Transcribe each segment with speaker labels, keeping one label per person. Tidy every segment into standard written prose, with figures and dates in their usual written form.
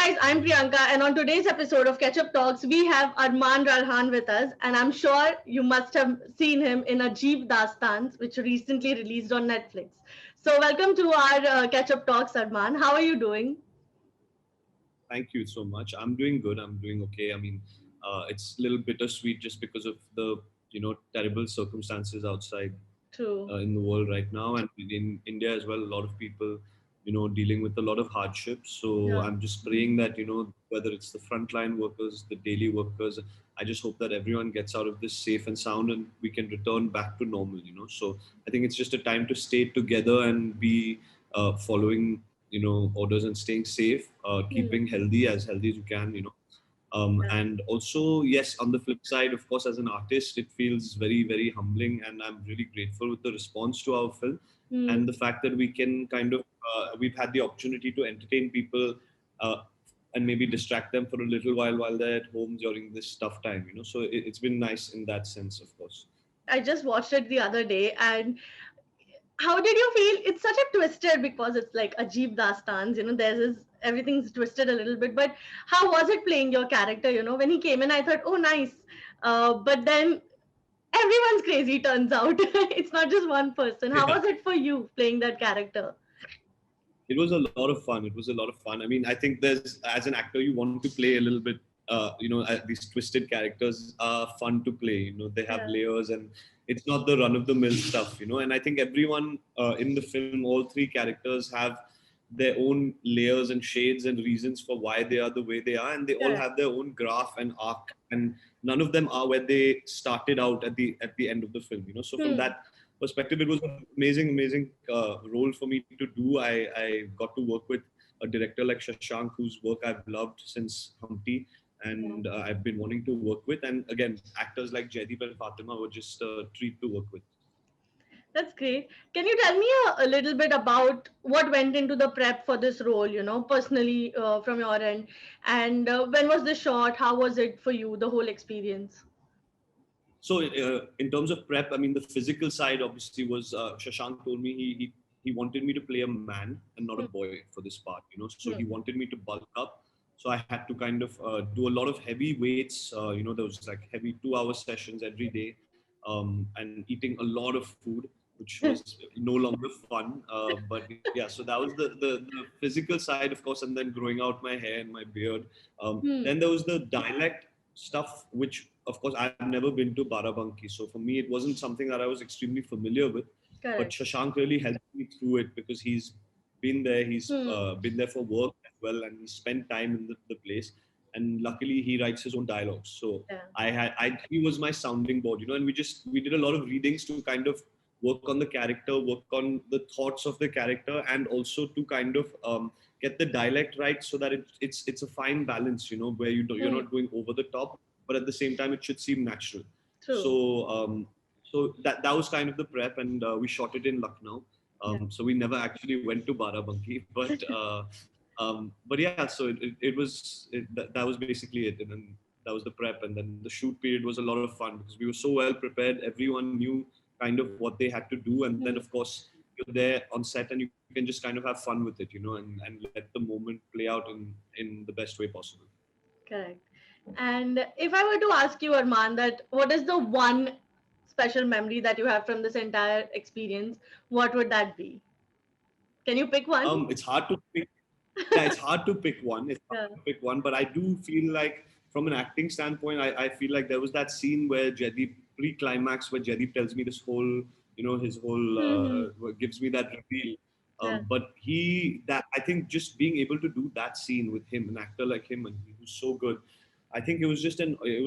Speaker 1: guys, I'm Priyanka, and on today's episode of Ketchup Talks, we have Arman Ralhan with us, and I'm sure you must have seen him in Ajeeb Dastans, which recently released on Netflix. So, welcome to our Ketchup Talks, Arman. How are you doing?
Speaker 2: Thank you so much. I'm doing good. I'm doing okay. I mean, it's a little bittersweet just because of the terrible circumstances outside
Speaker 1: True.
Speaker 2: in the world right now, and in India as well. A lot of people, dealing with a lot of hardships. So
Speaker 1: Yeah.
Speaker 2: I'm just praying that whether it's the frontline workers, the daily workers, I just hope that everyone gets out of this safe and sound, and we can return back to normal. So I think it's just a time to stay together and be following orders and staying safe,
Speaker 1: Hmm.
Speaker 2: keeping healthy as you can.
Speaker 1: Yeah.
Speaker 2: And also, yes, on the flip side, of course, as an artist, it feels very, very humbling, and I'm really grateful with the response to our film
Speaker 1: Hmm.
Speaker 2: and the fact that we can we've had the opportunity to entertain people uh, and maybe distract them for a little while they're at home during this tough time. So it's been nice in that sense, of course.
Speaker 1: I just watched it the other day, and how did you feel? It's such a twisted because it's like Ajeeb Dastans, there's this, everything's twisted a little bit. But how was it playing your character? When he came in, I thought, oh, nice. But then everyone's crazy, turns out. It's not just one person. How
Speaker 2: Yeah.
Speaker 1: was it for you playing that character?
Speaker 2: It was a lot of fun. It was a lot of fun. I mean, I think there's, as an actor, you want to play a little bit, these twisted characters are fun to play. They have
Speaker 1: Yeah.
Speaker 2: layers, and it's not the run of the mill stuff. And I think everyone in the film, all three characters have their own layers and shades and reasons for why they are the way they are, and they all
Speaker 1: Correct.
Speaker 2: have their own graph and arc, and none of them are where they started out at the end of the film. So from
Speaker 1: Hmm.
Speaker 2: that perspective, it was an amazing role for me to do. I got to work with a director like Shashank, whose work I've loved since Humpty,
Speaker 1: Yeah.
Speaker 2: and I've been wanting to work with. And again, actors like Jaideep and Fatima were just a treat to work with.
Speaker 1: That's great. Can you tell me a little bit about what went into the prep for this role, personally from your end? And when was the shot? How was it for you, the whole experience?
Speaker 2: So in terms of prep, I mean, the physical side obviously was Shashank told me he wanted me to play a man and not a
Speaker 1: Hmm.
Speaker 2: boy for this part. So he
Speaker 1: Hmm.
Speaker 2: wanted me to bulk up. So I had to kind of do a lot of heavy weights. There was like heavy 2 hour sessions every day, and eating a lot of food, which was no longer fun. But yeah, so that was the physical side, of course, and then growing out my hair and my beard. Then
Speaker 1: Hmm.
Speaker 2: there was the dialect stuff, which of course I've never been to Barabanki. So for me, it wasn't something that I was extremely familiar with. But
Speaker 1: Correct.
Speaker 2: Shashank really helped me through it because he's been there. He's
Speaker 1: Hmm.
Speaker 2: been there for work as well, and he spent time in the place. And luckily, he writes his own dialogues. So
Speaker 1: Yeah.
Speaker 2: he was my sounding board, and we did a lot of readings to kind of work on the character, work on the thoughts of the character, and also to kind of get the dialect right so that it's a fine balance, where you're
Speaker 1: Hmm.
Speaker 2: not going over the top, but at the same time it should seem natural.
Speaker 1: True.
Speaker 2: So that was kind of the prep, and we shot it in Lucknow.
Speaker 1: Yeah.
Speaker 2: So we never actually went to Barabanki, but yeah, so that was basically it, and then that was the prep, and then the shoot period was a lot of fun because we were so well prepared. Everyone knew kind of what they had to do, and then
Speaker 1: Hmm.
Speaker 2: of course you're there on set and you can just kind of have fun with it, and let the moment play out in the best way possible.
Speaker 1: Correct. And if I were to ask you, Arman, that what is the one special memory that you have from this entire experience, what would that be? Can you pick one?
Speaker 2: It's hard to pick. Yeah, it's hard to pick one. It's hard
Speaker 1: Yeah.
Speaker 2: to pick one, but I do feel like, from an acting standpoint, I feel like there was that scene where Jaideep pre-climax where Jaideep tells me this whole, his whole
Speaker 1: Hmm.
Speaker 2: gives me that reveal.
Speaker 1: Yeah.
Speaker 2: But that I think just being able to do that scene with him, an actor like him, and he was so good. I think it was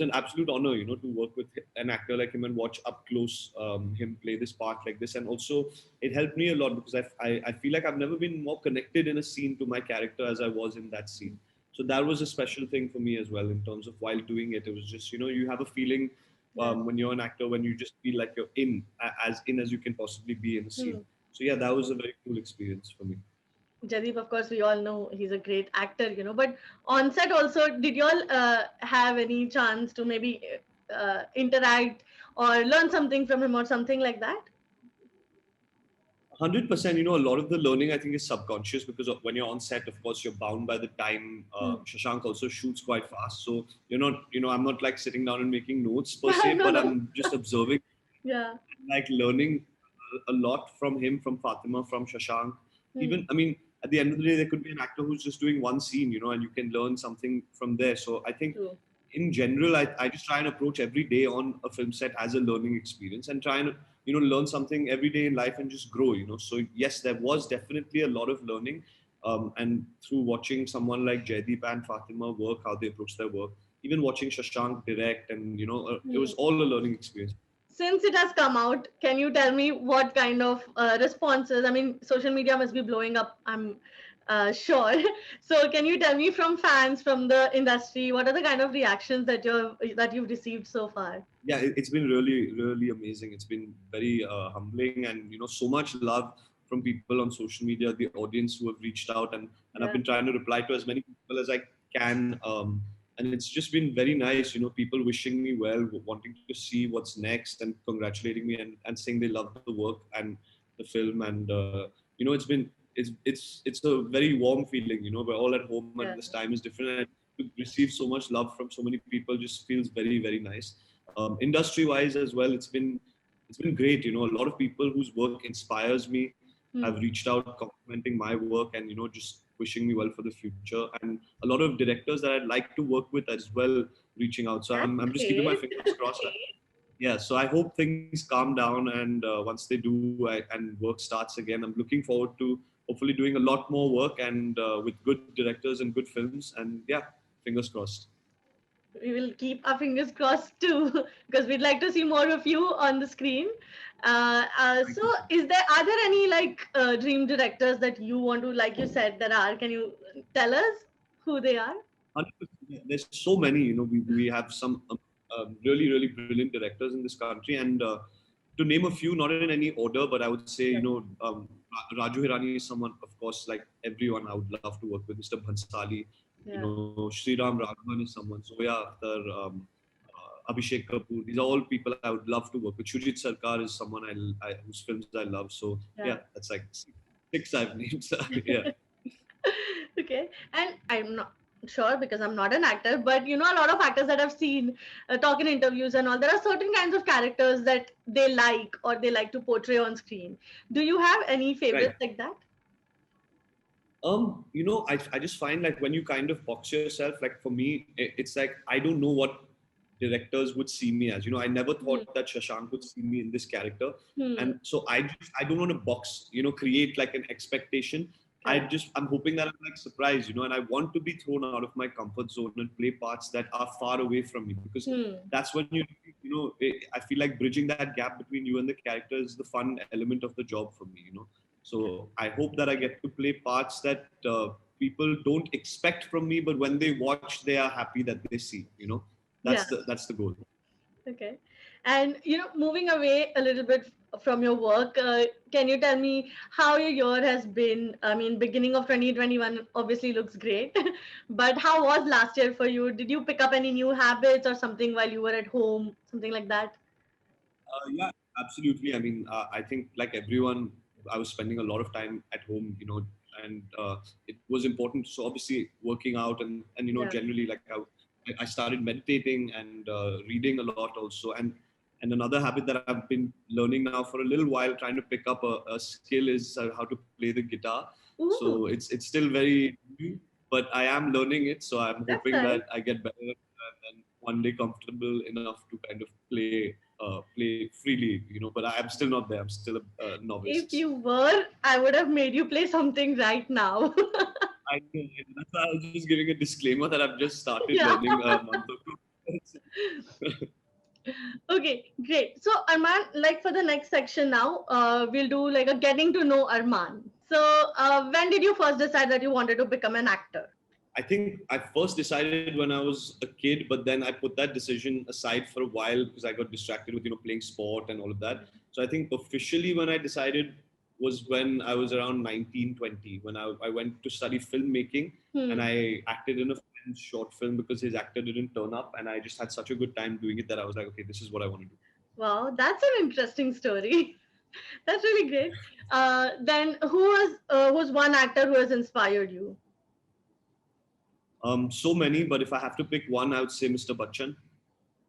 Speaker 2: an absolute honor, to work with an actor like him and watch up close him play this part like this. And also, it helped me a lot because I feel like I've never been more connected in a scene to my character as I was in that scene. So that was a special thing for me as well in terms of while doing it. It was just, you have a feeling
Speaker 1: Yeah.
Speaker 2: when you're an actor when you just feel like you're in as you can possibly be in a scene.
Speaker 1: Hmm.
Speaker 2: So yeah, that was a very cool experience for me.
Speaker 1: Jadip, of course, we all know he's a great actor, but on set also, did you all have any chance to maybe interact or learn something from him or something like that?
Speaker 2: 100%. You know, a lot of the learning I think is subconscious because when you're on set, of course, you're bound by the time.
Speaker 1: Hmm.
Speaker 2: Shashank also shoots quite fast, so you're not. You know, I'm not like sitting down and making notes per se,
Speaker 1: No,
Speaker 2: but
Speaker 1: no.
Speaker 2: I'm just observing,
Speaker 1: Yeah.
Speaker 2: like learning a lot from him, from Fatima, from Shashank.
Speaker 1: Hmm.
Speaker 2: Even, I mean, at the end of the day, there could be an actor who's just doing one scene, you know, and you can learn something from there. So I think
Speaker 1: True.
Speaker 2: in general, I just try and approach every day on a film set as a learning experience and try and, you know, learn something every day in life and just grow, you know. So yes, there was definitely a lot of learning. And through watching someone like Jaideep and Fatima work, how they approach their work, even watching Shashank direct, and you know, it
Speaker 1: Hmm.
Speaker 2: was all a learning experience.
Speaker 1: Since it has come out, can you tell me what kind of responses? I mean, social media must be blowing up, I'm sure. So, can you tell me from fans, from the industry, what are the kind of reactions that you've received so far?
Speaker 2: Yeah, it's been really, really amazing. It's been very humbling, and you know, so much love from people on social media, the audience who have reached out, and I've
Speaker 1: Yeah.
Speaker 2: been trying to reply to as many people as I can. And it's just been very nice, you know, people wishing me well, wanting to see what's next, and congratulating me, and saying they love the work and the film. And you know, it's a very warm feeling. You know, we're all at home, and
Speaker 1: Yeah.
Speaker 2: this time is different. And to receive so much love from so many people just feels very, very nice. Industry wise as well, it's been great. You know, a lot of people whose work inspires me have
Speaker 1: Hmm.
Speaker 2: reached out complimenting my work, and you know, just wishing me well for the future. And a lot of directors that I'd like to work with as well reaching out. So I'm
Speaker 1: That's
Speaker 2: just keeping my
Speaker 1: great.
Speaker 2: fingers crossed. Yeah, so I hope things calm down, and once they do, and work starts again, I'm looking forward to hopefully doing a lot more work, and with good directors and good films. And yeah, fingers crossed.
Speaker 1: We will keep our fingers crossed too, because we'd like to see more of you on the screen.
Speaker 2: Thank
Speaker 1: So,
Speaker 2: you.
Speaker 1: are there any like dream directors that you want to, like you said, there are? Can you tell us who they are?
Speaker 2: 100%. There's so many, you know, we have some really, really brilliant directors in this country. And to name a few, not in any order, but I would say, you
Speaker 1: Yeah.
Speaker 2: know, Raju Hirani is someone, of course, like everyone I would love to work with. Mr. Bhansali, you
Speaker 1: Yeah.
Speaker 2: know, Sriram Raghavan is someone, Zoya Akhtar, Abhishek Kapoor. These are all people I would love to work with. Shujit Sarkar is someone whose films I love. So yeah,
Speaker 1: Yeah.
Speaker 2: that's like six I've named. Yeah.
Speaker 1: Okay. And I'm not sure because I'm not an actor, but a lot of actors that I've seen talk in interviews and all, there are certain kinds of characters that they like or they like to portray on screen. Do you have any
Speaker 2: Right.
Speaker 1: favorites like that?
Speaker 2: You know, I just find like when you kind of box yourself, like for me, it's like I don't know what directors would see me as. You know, I never
Speaker 1: Hmm.
Speaker 2: thought that Shashank would see me in this character,
Speaker 1: Hmm.
Speaker 2: and so I don't want to box. You know, create like an expectation.
Speaker 1: Correct.
Speaker 2: I'm hoping that I'm like surprised. You know, and I want to be thrown out of my comfort zone and play parts that are far away from me, because
Speaker 1: Hmm.
Speaker 2: that's when you know I feel like bridging that gap between you and the character is the fun element of the job for me. You know, so I hope that I get to play parts that people don't expect from me, but when they watch, they are happy that they see. You know,
Speaker 1: Yeah.
Speaker 2: that's the goal.
Speaker 1: Okay. And moving away a little bit from your work, can you tell me how your year has been? I mean, beginning of 2021 obviously looks great, but how was last year for you? Did you pick up any new habits or something while you were at home, something like that?
Speaker 2: Yeah, absolutely. I mean, I think like everyone, I was spending a lot of time at home, you know, and it was important. So obviously, working out, and you know,
Speaker 1: Yeah.
Speaker 2: generally, like I started meditating and reading a lot also. And another habit that I've been learning now for a little while, trying to pick up a skill, is how to play the guitar.
Speaker 1: Ooh,
Speaker 2: So it's still very new, but I am learning it. So I'm
Speaker 1: that's
Speaker 2: hoping
Speaker 1: nice.
Speaker 2: that I get better and one day comfortable enough to kind of play freely, you know. But I'm still not there. I'm still a
Speaker 1: If
Speaker 2: novice.
Speaker 1: you were, I would have made you play something right now.
Speaker 2: I know. That's why I was just giving a disclaimer that I've just started
Speaker 1: Yeah.
Speaker 2: learning a month ago.
Speaker 1: Okay, great. So Arman, like for the next section now, we'll do like a getting to know Arman. So when did you first decide that you wanted to become an actor?
Speaker 2: I think I first decided when I was a kid, but then I put that decision aside for a while because I got distracted with, you know, playing sport and all of that. So I think officially when I decided was when I was around 19, 20, when I went to study filmmaking, and
Speaker 1: Hmm.
Speaker 2: I acted in a friend's short film because his actor didn't turn up, and I just had such a good time doing it that I was like, okay, this is what I want to do.
Speaker 1: Wow, that's an interesting story. That's really great. Then who's one actor who has inspired you?
Speaker 2: So many, but if I have to pick one, I would say Mr. Bachchan.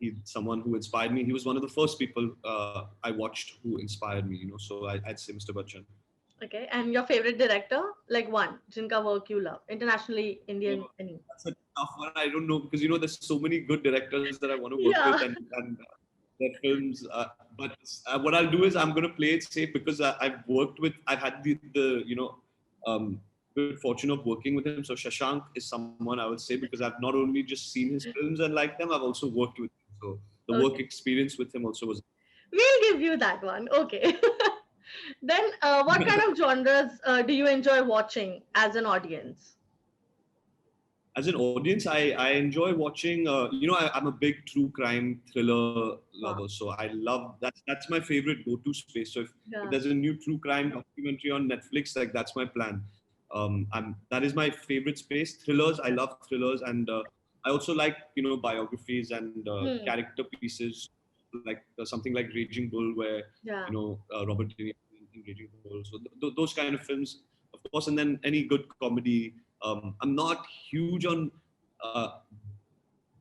Speaker 2: He's someone who inspired me. He was one of the first people I watched who inspired me. So I'd say Mr. Bachchan.
Speaker 1: Okay, and your favorite director, like one, jinka work you love, internationally, Indian,
Speaker 2: So
Speaker 1: any?
Speaker 2: that's a tough one. I don't know because there's so many good directors that I want to work with,
Speaker 1: Yeah.
Speaker 2: and their films. But what I'll do is I'm going to play it safe because I've had the um, good fortune of working with him. So Shashank is someone I would say because I've not only just seen his films and liked them, I've also worked with him. So the work
Speaker 1: Okay,
Speaker 2: experience with him also was.
Speaker 1: we'll give you that one. Okay. Then, what kind of genres do you enjoy watching as an audience?
Speaker 2: As an audience, I enjoy watching. I'm a big true crime thriller
Speaker 1: Wow.
Speaker 2: lover, so I love that's my favorite go-to space. So if
Speaker 1: Yeah.
Speaker 2: there's a new true crime documentary on Netflix, like that's my plan. That is my favorite space. Thrillers, I love thrillers, and I also like biographies and
Speaker 1: Hmm.
Speaker 2: character pieces, like something like Raging Bull, where
Speaker 1: Yeah.
Speaker 2: Robert De Niro in Raging Bull. So those kind of films, of course, and then any good comedy. I'm not huge on. Uh,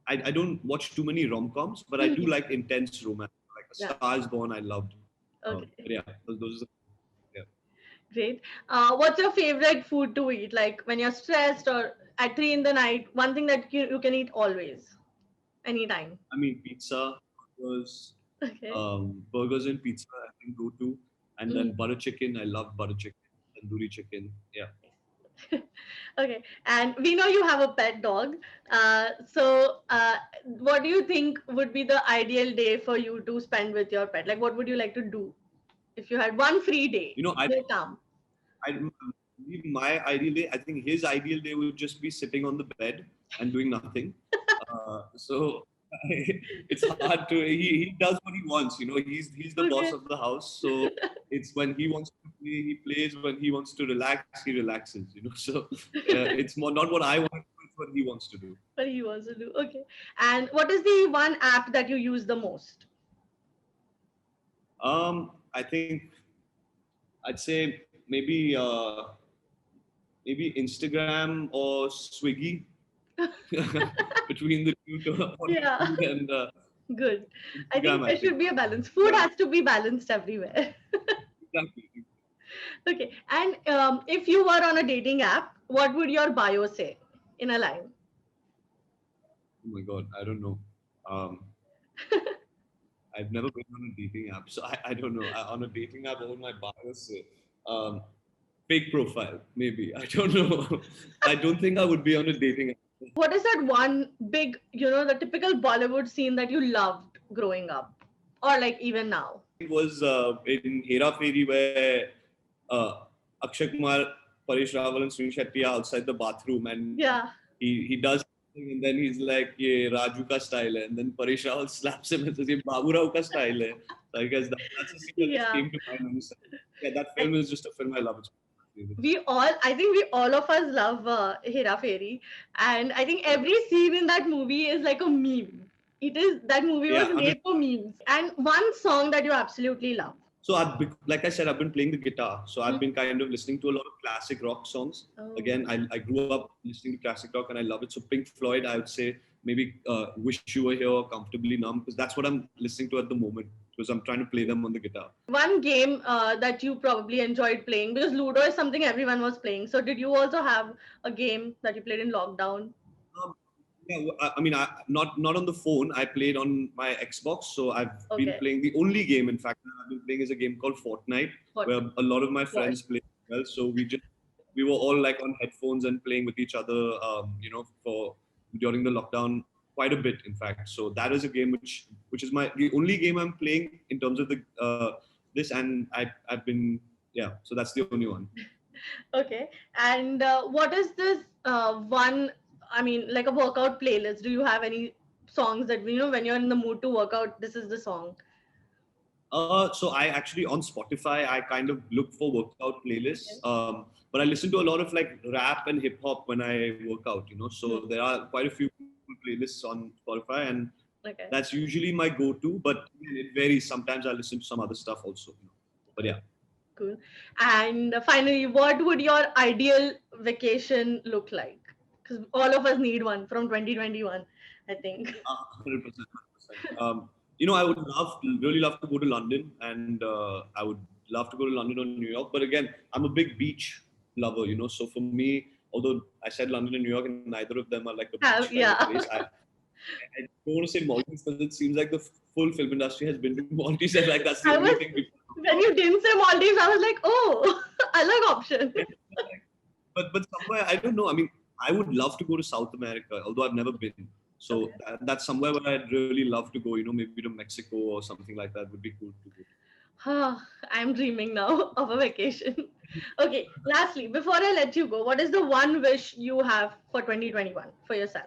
Speaker 2: I don't watch too many rom-coms, but I do
Speaker 1: Hmm.
Speaker 2: like intense romance. Like A
Speaker 1: Yeah.
Speaker 2: Star Is Born, I loved. But
Speaker 1: Okay.
Speaker 2: yeah, those are, yeah.
Speaker 1: Great. What's your favorite food to eat? Like when you're stressed or at 3 in the night, one thing that you can eat always, anytime.
Speaker 2: I mean, pizza, burgers,
Speaker 1: Okay.
Speaker 2: burgers and pizza I can go to, and then
Speaker 1: Mm.
Speaker 2: butter chicken. I love butter chicken, tandoori chicken. Yeah.
Speaker 1: Okay. And we know you have a pet dog. What do you think would be the ideal day for you to spend with your pet? Like, what would you like to do if you had one free day?
Speaker 2: You know, I
Speaker 1: No calm.
Speaker 2: I my ideal day. I think his ideal day would just be sitting on the bed and doing nothing. So it's hard to. He does what he wants. He's the boss
Speaker 1: Okay.
Speaker 2: of the house. So it's when he wants to play, he plays. When he wants to relax, he relaxes. So it's more not what I want to do, it's what he wants to do.
Speaker 1: What he wants to do. Okay. And what is the one app that you use the most?
Speaker 2: I think I'd say maybe Instagram or Swiggy between the two to order
Speaker 1: Yeah.
Speaker 2: food and
Speaker 1: Good. I think
Speaker 2: Instagram, I
Speaker 1: there
Speaker 2: think.
Speaker 1: should be a balance. Food
Speaker 2: Yeah,
Speaker 1: has to be balanced everywhere.
Speaker 2: exactly.
Speaker 1: Okay. And if you were on a dating app, what would your bio say in a line?
Speaker 2: Oh my God, I don't know. Um, I've never been on a dating app, so I don't know. On a dating app, what would my bio say? Um, Fake profile, maybe. I don't know. I don't think I would be on a dating app.
Speaker 1: What is that one big, the typical Bollywood scene that you loved growing up? Or like even now?
Speaker 2: It was in Hera Fairy where uh, Akshay Kumar, Paresh Rawal, and Sunil Shetty are outside the bathroom, and
Speaker 1: Yeah.
Speaker 2: he does something, and then he's like, "Ye Raju ka style hai," and then Paresh Rawal slaps him and says, "Ye Babu Rao ka style hai." So I guess that's a scene that just
Speaker 1: Yeah.
Speaker 2: came to mind when you said it. Yeah, that
Speaker 1: I,
Speaker 2: film is just a film I love. It's one of my favorites.
Speaker 1: I think we all of us love Hera Fairy. And I think every scene in that movie is like a meme. That movie was
Speaker 2: Yeah, I mean,
Speaker 1: made for memes. And one song that you absolutely love.
Speaker 2: so like I said, I've been playing the guitar. So I've
Speaker 1: Mhm.
Speaker 2: been kind of listening to a lot of classic rock songs.
Speaker 1: Oh,
Speaker 2: Again, I grew up listening to classic rock and I love it. So Pink Floyd, I would say maybe "Wish You Were Here," "Comfortably Numb," because that's what I'm listening to at the moment. Because I'm trying to play them on the guitar.
Speaker 1: one game that you probably enjoyed playing because Ludo is something everyone was playing. So did you also have a game that you played in lockdown?
Speaker 2: Um, yeah, I mean, not on the phone. I played on my Xbox, so I've been
Speaker 1: Okay.
Speaker 2: playing. The only game, in fact, that I've been playing is a game called Fortnite,
Speaker 1: What?
Speaker 2: where a lot of my
Speaker 1: What?
Speaker 2: friends play as well. So we were all like on headphones and playing with each other, for during the lockdown quite a bit, in fact. So that is a game which is the only game I'm playing in terms of the this, and I've been, yeah. So that's the only one.
Speaker 1: Okay. And what is this one? I mean, like a workout playlist. Do you have any songs that when you're in the mood to work out, this is the song?
Speaker 2: So I actually on Spotify I kind of look for workout playlists,
Speaker 1: Okay.
Speaker 2: but I listen to a lot of like rap and hip hop when I work out.
Speaker 1: Hmm.
Speaker 2: So there are quite a few playlists on Spotify, and
Speaker 1: Okay.
Speaker 2: that's usually my go-to. But it varies. Sometimes I listen to some other stuff also. But yeah.
Speaker 1: Cool. And finally, what would your ideal vacation look like? Because all of us need one from 2021, I think.
Speaker 2: 100%. 100%. I would really love to go to London, and I would love to go to London or New York. But again, I'm a big beach lover, So for me, although I said London and New York, and neither of them are like a beach kind of
Speaker 1: Yeah.
Speaker 2: place, I don't want to say Maldives because it seems like the full film industry has been to Maldives, and like that's the only thing people.
Speaker 1: When you didn't say Maldives, I was like, oh, I like option.
Speaker 2: But somewhere, I don't know. I mean, I would love to go to South America, although I've never been. So that's somewhere where I'd really love to go. Maybe to Mexico or something like that would be cool to go.
Speaker 1: I'm dreaming now of a vacation. Okay, lastly, before I let you go, what is the one wish you have for 2021 for yourself?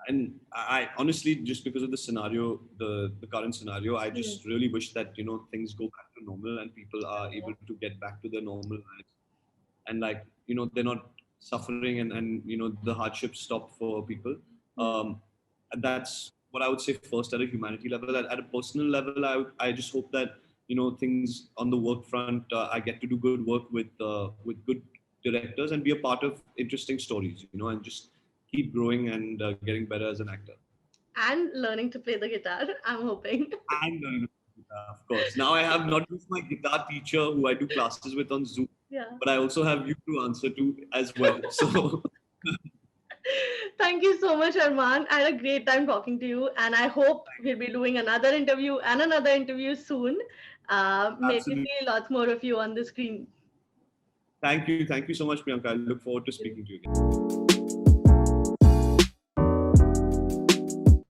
Speaker 2: And I honestly, just because of the scenario, the current scenario, I just really wish that things go back to normal and people are able to get back to their normal lives, and they're not suffering, and the hardships stop for people. And that's what I would say first at a humanity level. At a personal level, I just hope that things on the work front, I get to do good work with good directors and be a part of interesting stories, and just keep growing and getting better as an actor.
Speaker 1: And learning to play the guitar, I'm hoping.
Speaker 2: And learning to play the guitar, of course. Now I have not just my guitar teacher who I do classes with on Zoom, but I also have you to answer to as well. So
Speaker 1: thank you so much, Arman. I had a great time talking to you, and I hope we'll be doing another interview soon. Maybe see lots more of you on the screen.
Speaker 2: Thank you so much, Priyanka. I look forward to speaking to you again.